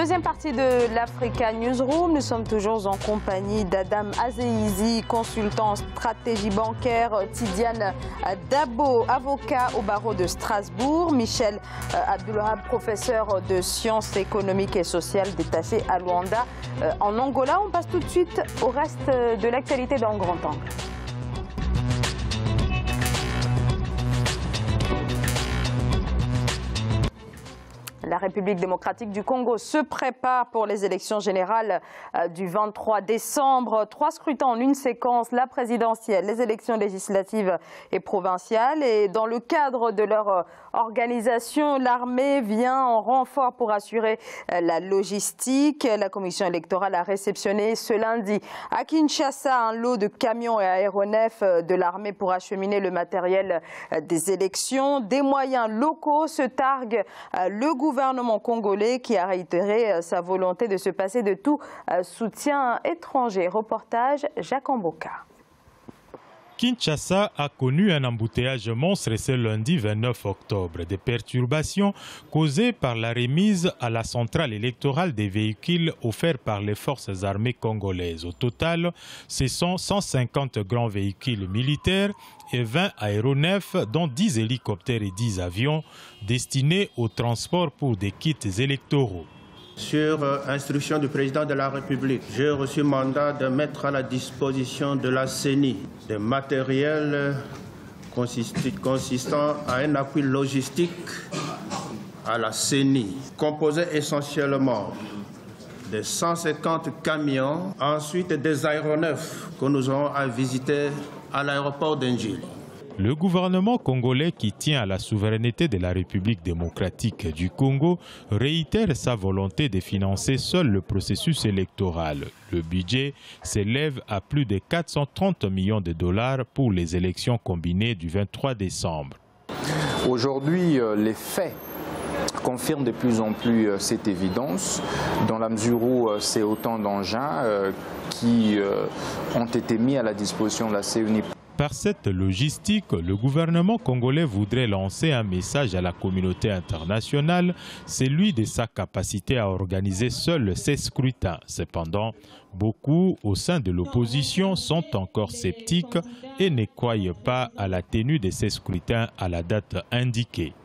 Deuxième partie de l'Africa Newsroom. Nous sommes toujours en compagnie d'Adam Azeizi, consultant en stratégie bancaire, Tidiane Dabo, avocat au barreau de Strasbourg, Michel Abdulwahab, professeur de sciences économiques et sociales détaché à Luanda en Angola. On passe tout de suite au reste de l'actualité dans le grand angle. La République démocratique du Congo se prépare pour les élections générales du 23 décembre. 3 scrutins en une séquence, la présidentielle, les élections législatives et provinciales. Et dans le cadre de leur organisation, l'armée vient en renfort pour assurer la logistique. La commission électorale a réceptionné ce lundi à Kinshasa un lot de camions et aéronefs de l'armée pour acheminer le matériel des élections. Des moyens locaux se targue le gouvernement congolais qui a réitéré sa volonté de se passer de tout soutien étranger. Reportage Jacques Amboka. Kinshasa a connu un embouteillage monstre ce lundi 29 octobre. Des perturbations causées par la remise à la centrale électorale des véhicules offerts par les forces armées congolaises. Au total, ce sont 150 grands véhicules militaires et 20 aéronefs, dont 10 hélicoptères et 10 avions, destinés au transport pour des kits électoraux. Sur instruction du président de la République, j'ai reçu mandat de mettre à la disposition de la CENI des matériels consistant à un appui logistique à la CENI, composé essentiellement de 150 camions, ensuite des aéronefs que nous aurons à visiter à l'aéroport d'Njili. Le gouvernement congolais, qui tient à la souveraineté de la République démocratique du Congo, réitère sa volonté de financer seul le processus électoral. Le budget s'élève à plus de 430 millions de dollars pour les élections combinées du 23 décembre. Aujourd'hui, les faits confirment de plus en plus cette évidence, dans la mesure où c'est autant d'engins qui ont été mis à la disposition de la CENI. Par cette logistique, le gouvernement congolais voudrait lancer un message à la communauté internationale, celui de sa capacité à organiser seul ces scrutins. Cependant, beaucoup au sein de l'opposition sont encore sceptiques et ne croient pas à la tenue de ces scrutins à la date indiquée.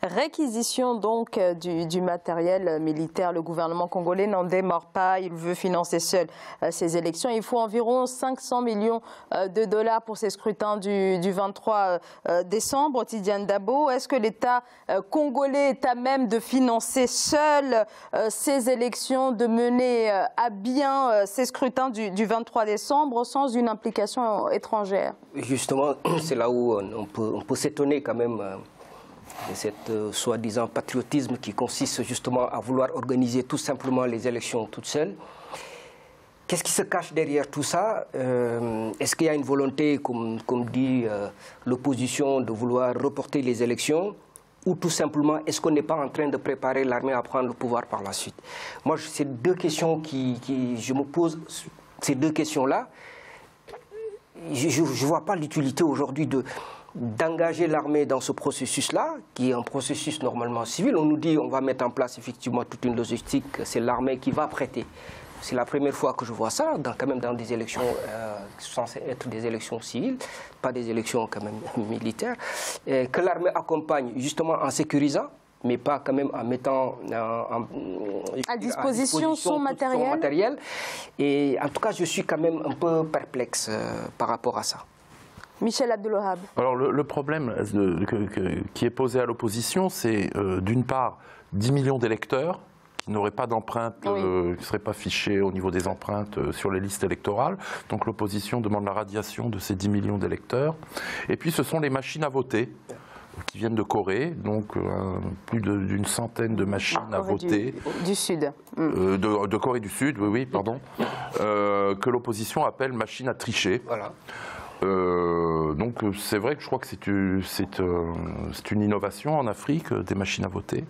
Réquisition donc du matériel militaire. Le gouvernement congolais n'en démord pas. Il veut financer seul ces élections. Il faut environ 500 millions de dollars pour ces scrutins du 23 décembre. Tidiane Dabo, est-ce que l'État congolais est à même de financer seul ces élections, de mener à bien ces scrutins du 23 décembre sans une implication étrangère? Justement, c'est là où on peut s'étonner quand même de cette soi-disant patriotisme qui consiste justement à vouloir organiser tout simplement les élections toutes seules. Qu'est-ce qui se cache derrière tout ça? Est-ce qu'il y a une volonté, comme dit l'opposition, de vouloir reporter les élections? Ou tout simplement, est-ce qu'on n'est pas en train de préparer l'armée à prendre le pouvoir par la suite? Moi, c'est deux questions je me pose, ces deux questions-là. Je ne vois pas l'utilité aujourd'hui d'engager l'armée dans ce processus-là, qui est un processus normalement civil. On nous dit qu'on va mettre en place effectivement toute une logistique, c'est l'armée qui va prêter. C'est la première fois que je vois ça, quand même dans des élections qui sont censées être des élections civiles, pas des élections quand même militaires, que l'armée accompagne justement en sécurisant, mais pas quand même en mettant à disposition son matériel. Et en tout cas, je suis quand même un peu perplexe par rapport à ça. Michel Abdulwahab. Alors le problème qui est posé à l'opposition, c'est d'une part 10 millions d'électeurs qui n'auraient pas d'empreintes, qui ne seraient pas fichés au niveau des empreintes sur les listes électorales. Donc l'opposition demande la radiation de ces 10 millions d'électeurs. Et puis ce sont les machines à voter qui viennent de Corée, donc plus d'une centaine de machines à voter. Du Sud. De Corée du Sud, oui, pardon. Que l'opposition appelle machines à tricher. Voilà. Donc c'est vrai que je crois que c'est une innovation en Afrique, des machines à voter.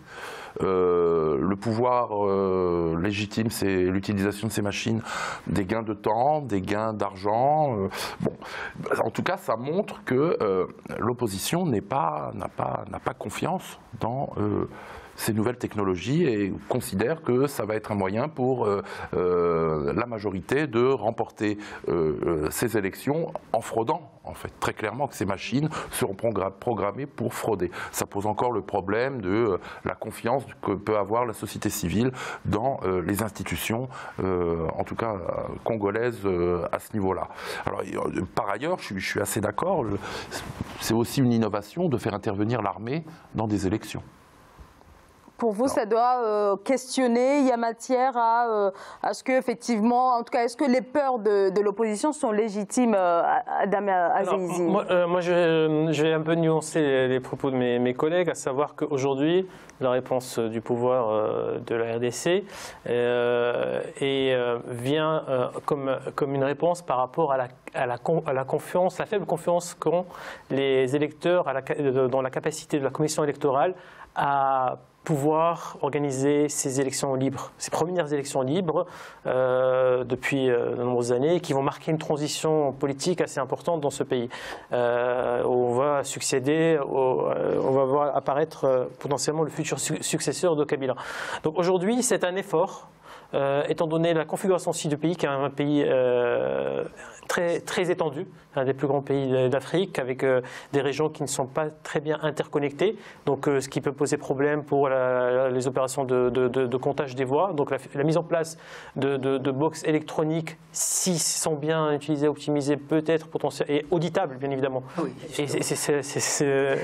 Le pouvoir légitime, c'est l'utilisation de ces machines, des gains de temps, des gains d'argent. Bon, en tout cas, ça montre que l'opposition n'a pas confiance dans ces nouvelles technologies et considère que ça va être un moyen pour la majorité de remporter ces élections en fraudant, en fait, très clairement que ces machines seront programmées pour frauder. Ça pose encore le problème de la confiance que peut avoir la société civile dans les institutions, en tout cas congolaises, à ce niveau-là. Alors, par ailleurs, je suis assez d'accord, c'est aussi une innovation de faire intervenir l'armée dans des élections. Pour vous, ça doit questionner, il y a matière à ce que, effectivement, en tout cas, est-ce que les peurs de l'opposition sont légitimes, Adam Azeizi? Moi, je vais un peu nuancer les propos de mes collègues, à savoir qu'aujourd'hui, la réponse du pouvoir de la RDC vient comme une réponse par rapport à la confiance, la faible confiance qu'ont les électeurs dans la capacité de la commission électorale à pouvoir organiser ces élections libres, ces premières élections libres depuis de nombreuses années, qui vont marquer une transition politique assez importante dans ce pays. On va succéder, on va voir apparaître potentiellement le futur successeur de Kabila. Donc aujourd'hui, c'est un effort, étant donné la configuration aussi du pays, qui est un pays très étendu, un des plus grands pays d'Afrique, avec des régions qui ne sont pas très bien interconnectées, donc ce qui peut poser problème pour les opérations de comptage des voix. Donc la mise en place de box électroniques, si sont bien utilisées, optimisées, peut-être potentiel et auditables, bien évidemment, oui,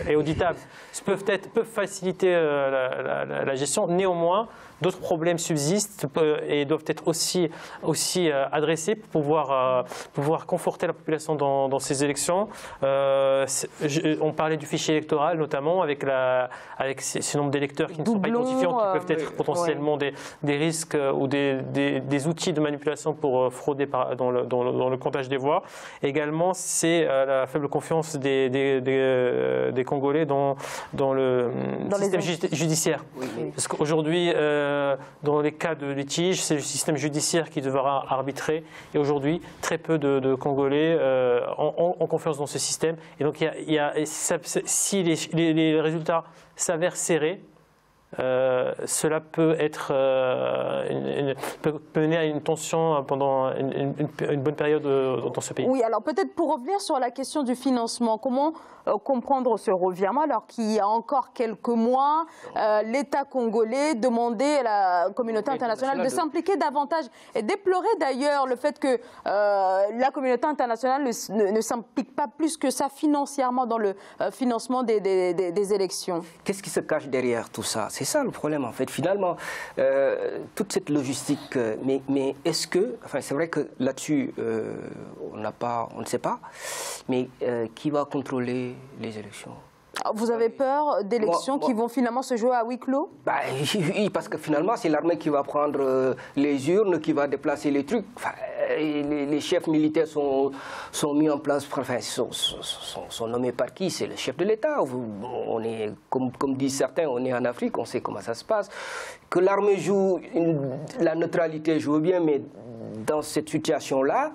et auditables, peuvent faciliter la gestion. Néanmoins, d'autres problèmes subsistent et doivent être aussi adressés pour pouvoir conforter la population dans ces élections. On parlait du fichier électoral, notamment, avec ce nombre d'électeurs qui ne sont pas identifiants, qui peuvent être potentiellement des risques ou des outils de manipulation pour frauder dans le comptage des voix. Également, c'est la faible confiance des Congolais dans le système judiciaire. Oui. Parce qu'aujourd'hui, dans les cas de litige, c'est le système judiciaire qui devra arbitrer. Et aujourd'hui, très peu de Congolais ont confiance dans ce système. Et donc, si les résultats s'avèrent serrés, cela peut mener à une tension pendant une bonne période dans ce pays. Oui, alors peut-être pour revenir sur la question du financement, comment comprendre ce revirement alors qu'il y a encore quelques mois, l'État congolais demandait à la communauté internationale de s'impliquer davantage et déplorait d'ailleurs le fait que la communauté internationale ne s'implique pas plus que ça financièrement dans le financement des élections. Qu'est-ce qui se cache derrière tout ça? C'est ça le problème en fait. Finalement, toute cette logistique, mais est-ce que, enfin c'est vrai que là-dessus, on ne sait pas, mais qui va contrôler les élections? Vous avez peur d'élections qui vont finalement se jouer à huis clos? Oui, parce que finalement, c'est l'armée qui va prendre les urnes, qui va déplacer les trucs. Enfin, les chefs militaires sont mis en place, enfin, sont nommés par qui? C'est le chef de l'État. On est, comme disent certains, on est en Afrique, on sait comment ça se passe. Que l'armée joue, la neutralité joue bien, mais dans cette situation-là,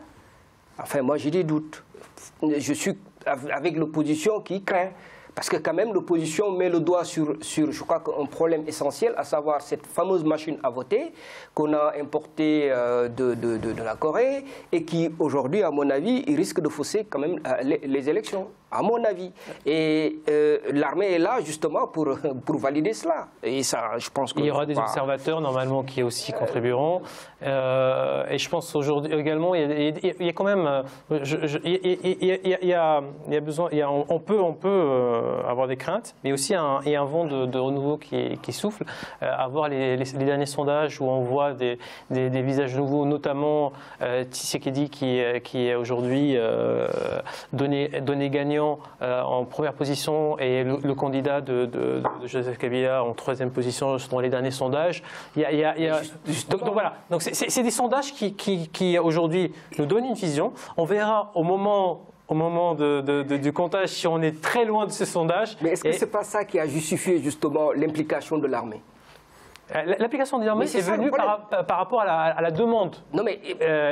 enfin, moi j'ai des doutes. Je suis avec l'opposition qui craint. Parce que quand même, l'opposition met le doigt sur je crois, un problème essentiel, à savoir cette fameuse machine à voter qu'on a importée de la Corée et qui, aujourd'hui, à mon avis, risque de fausser quand même les élections, à mon avis. Et l'armée est là, justement, pour valider cela. Et ça, je pense que il y aura des observateurs, normalement, qui aussi contribueront. Et je pense aujourd'hui également, il y a quand même... Il y a besoin... On peut avoir des craintes, mais aussi il y a un vent de renouveau qui souffle. À voir les derniers sondages où on voit des visages nouveaux, notamment Tshisekedi qui est aujourd'hui donné gagnant en première position et le candidat de Joseph Kabila en troisième position dans les derniers sondages. Donc voilà, donc c'est des sondages qui aujourd'hui nous donnent une vision. On verra au moment du comptage si on est très loin de ce sondage. Mais est-ce que ce n'est pas ça qui a justifié justement l'implication de l'armée? L'application de l'armée est venue par rapport à la demande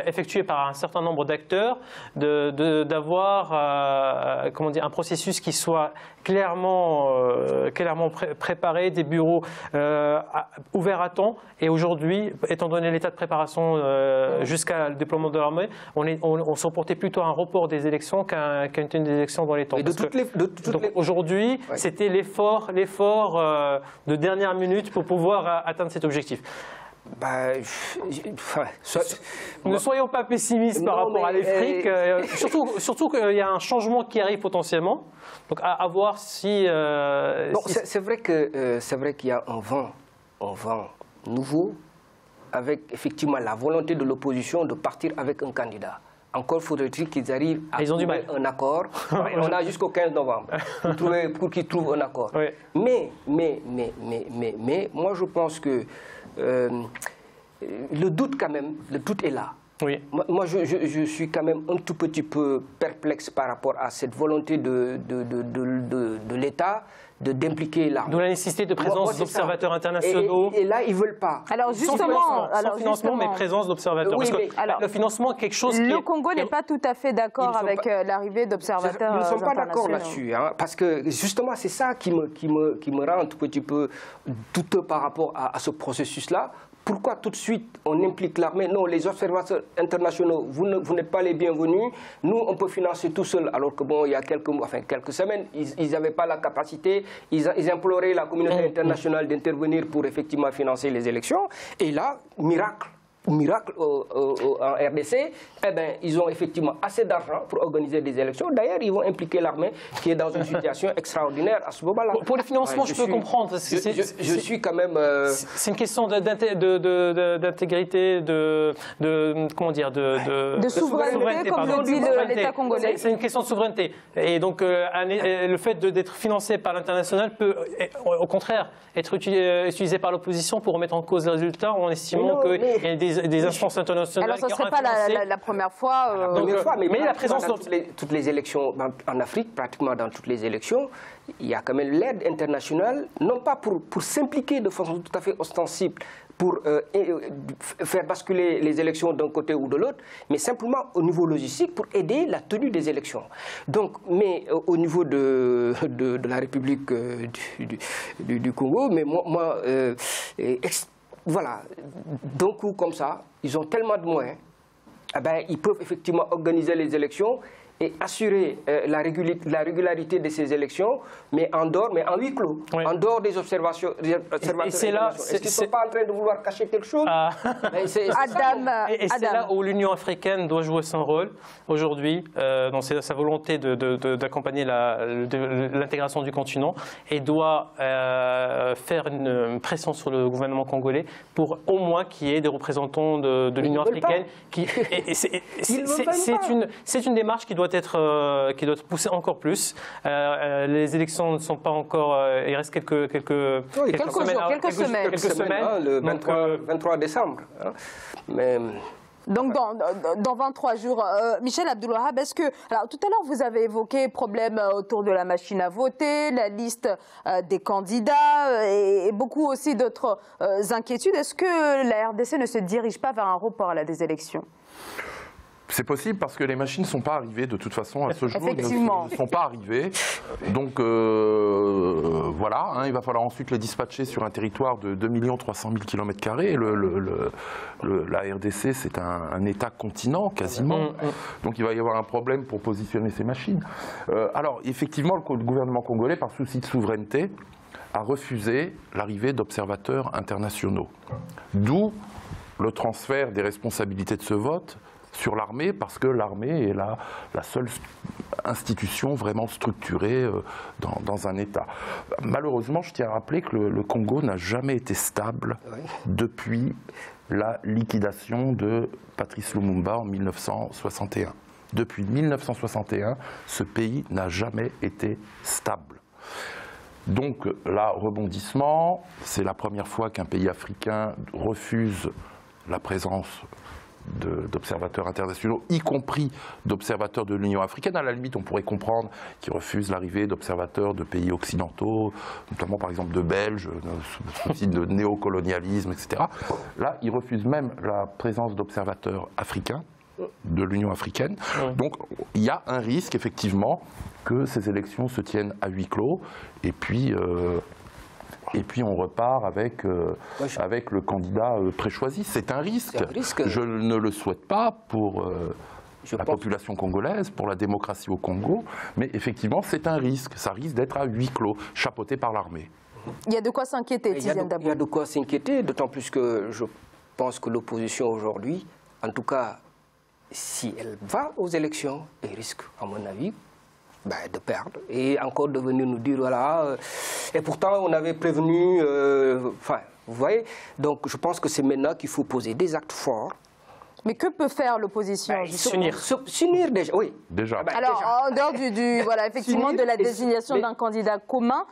effectuée par un certain nombre d'acteurs d'avoir un processus qui soit clairement préparé, des bureaux ouverts à temps. Et aujourd'hui, étant donné l'état de préparation jusqu'à le déploiement de l'armée, on se reportait plutôt à un report des élections qu'à une tenue des élections dans les temps. Aujourd'hui, c'était l'effort de dernière minute pour pouvoir atteindre cet objectif. Ne soyons pas pessimistes par rapport à l'Afrique, surtout qu'il y a un changement qui arrive potentiellement. Donc à voir si... c'est vrai qu'il y a un vent nouveau avec effectivement la volonté de l'opposition de partir avec un candidat. Encore faudrait-il qu'ils arrivent à trouver un accord. On a jusqu'au 15 novembre pour qu'ils trouvent un accord. Oui. Mais, moi je pense que le doute quand même, le doute est là. Oui. Moi je suis quand même un tout petit peu perplexe par rapport à cette volonté de l'État d'impliquer l'armée. D'où la nécessité de présence d'observateurs internationaux. Et là, ils ne veulent pas. Alors justement, sans financement, mais présence d'observateurs. Oui, le financement est quelque chose qui... Le Congo n'est pas tout à fait d'accord avec l'arrivée d'observateurs internationaux. Ils ne sont pas d'accord là-dessus, hein, parce que justement, c'est ça qui me rend un tout petit peu douteux par rapport à ce processus-là. Pourquoi tout de suite on implique l'armée? Non, les observateurs internationaux, vous n'êtes pas les bienvenus. Nous, on peut financer tout seul. Alors que bon, il y a quelques semaines, ils n'avaient pas la capacité. Ils imploraient la communauté internationale d'intervenir pour effectivement financer les élections. Et là, miracle en RDC, ils ont effectivement assez d'argent pour organiser des élections. D'ailleurs, ils vont impliquer l'armée qui est dans une situation extraordinaire à ce moment-là. Pour les financements, je peux comprendre. Je suis quand même... C'est une question d'intégrité, de souveraineté, comme le dit l'État congolais. C'est une question de souveraineté. Et donc, le fait d'être financé par l'international peut, au contraire, être utilisé par l'opposition pour remettre en cause les résultats en estimant qu'il y a des instances internationales. Alors, ce ne serait pas la première fois. Mais la présence dans toutes les élections en Afrique, pratiquement dans toutes les élections, il y a quand même l'aide internationale, non pas pour s'impliquer de façon tout à fait ostensible, pour faire basculer les élections d'un côté ou de l'autre, mais simplement au niveau logistique pour aider la tenue des élections. Donc, mais au niveau de la République du Congo, mais voilà, d'un coup comme ça, ils ont tellement de moyens, ils peuvent effectivement organiser les élections et assurer la régularité de ces élections, mais en huis clos, en dehors des observations. Et c'est là, est-ce qu'ils ne sont pas en train de vouloir cacher quelque chose? C'est là où l'Union africaine doit jouer son rôle aujourd'hui, dans sa volonté d'accompagner l'intégration du continent, et doit faire une pression sur le gouvernement congolais pour au moins qu'il y ait des représentants de l'Union africaine. C'est une démarche qui doit être poussée encore plus. Les élections ne sont pas encore... il reste quelques semaines. Le 23 décembre. Hein. Mais... Donc, dans 23 jours, Michel Abdulwahab, est-ce que... Alors, tout à l'heure, vous avez évoqué problème autour de la machine à voter, la liste des candidats et beaucoup aussi d'autres inquiétudes. Est-ce que la RDC ne se dirige pas vers un report des élections ? C'est possible parce que les machines ne sont pas arrivées de toute façon à ce jour. Effectivement. Elles ne sont pas arrivées. Donc voilà, hein, il va falloir ensuite les dispatcher sur un territoire de 2 300 000 km². La RDC, c'est un État-continent quasiment. Donc il va y avoir un problème pour positionner ces machines. Alors effectivement, le gouvernement congolais, par souci de souveraineté, a refusé l'arrivée d'observateurs internationaux. D'où le transfert des responsabilités de ce vote sur l'armée, parce que l'armée est la seule institution vraiment structurée dans un État. Malheureusement, je tiens à rappeler que le Congo n'a jamais été stable depuis la liquidation de Patrice Lumumba en 1961. Depuis 1961, ce pays n'a jamais été stable. Donc là, rebondissement, c'est la première fois qu'un pays africain refuse la présence d'observateurs internationaux, y compris d'observateurs de l'Union africaine. À la limite, on pourrait comprendre qu'ils refusent l'arrivée d'observateurs de pays occidentaux, notamment par exemple de Belges, souci de néocolonialisme, etc. Là, ils refusent même la présence d'observateurs africains, de l'Union africaine. Donc, il y a un risque, effectivement, que ces élections se tiennent à huis clos, et puis on repart avec le candidat préchoisi. C'est un risque. Je ne le souhaite pas pour la population congolaise, pour la démocratie au Congo, mais effectivement, c'est un risque. Ça risque d'être à huis clos, chapeauté par l'armée. Il y a de quoi s'inquiéter, Tidiane Dabo. Il y a de quoi s'inquiéter, d'autant plus que je pense que l'opposition aujourd'hui, en tout cas, si elle va aux élections, elle risque, à mon avis, de perdre et encore de venir nous dire voilà. Et pourtant, on avait prévenu. Enfin, vous voyez. Donc, je pense que c'est maintenant qu'il faut poser des actes forts. Mais que peut faire l'opposition? S'unir déjà, oui. Déjà. Alors, en dehors voilà, effectivement, de la désignation d'un candidat commun,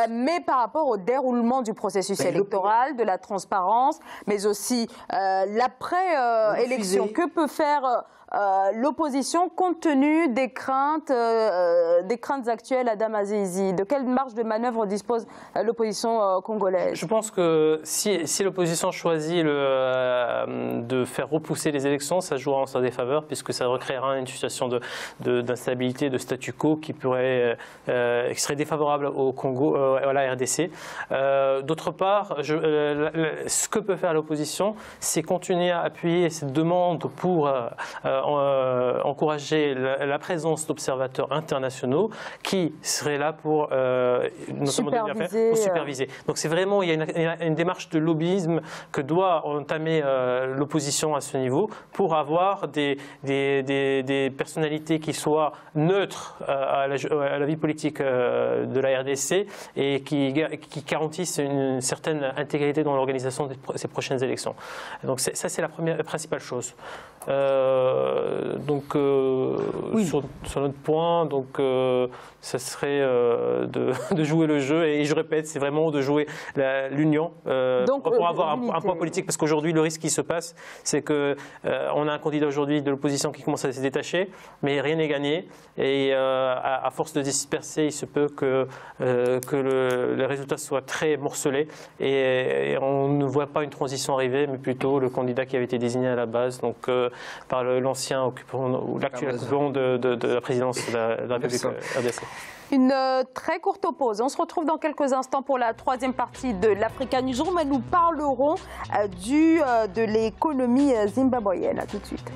mais par rapport au déroulement du processus électoral, de la transparence, mais aussi l'après-élection, que peut faire l'opposition compte tenu des craintes actuelles à Damazizi? De quelle marge de manœuvre dispose l'opposition congolaise? Je pense que si l'opposition choisit de faire repousser les élections, ça jouera en sa défaveur, puisque ça recréera une situation d'instabilité, de statu quo qui serait défavorable au Congo, à la RDC. D'autre part, ce que peut faire l'opposition, c'est continuer à appuyer cette demande pour encourager la présence d'observateurs internationaux qui seraient là pour superviser. Donc c'est vraiment, il y a une démarche de lobbyisme que doit entamer l'opposition à ce niveau pour avoir des personnalités qui soient neutres à la vie politique de la RDC et qui garantissent une certaine intégrité dans l'organisation de ces prochaines élections. Donc ça, c'est la principale chose. Sur notre point, ça serait de jouer le jeu, et je répète, c'est vraiment de jouer l'union pour avoir un point politique, parce qu'aujourd'hui le risque qui se passe, c'est que on a un candidat aujourd'hui de l'opposition qui commence à se détacher, mais rien n'est gagné, et à force de disperser, il se peut que les résultats soient très morcelés, et on ne voit pas une transition arriver, mais plutôt le candidat qui avait été désigné à la base, donc par l'ancien occupant ou l'actuel occupant de la présidence de la République RDC. Une très courte pause. On se retrouve dans quelques instants pour la troisième partie de l'Africa Newsroom, et nous parlerons de l'économie zimbabwéenne. À tout de suite.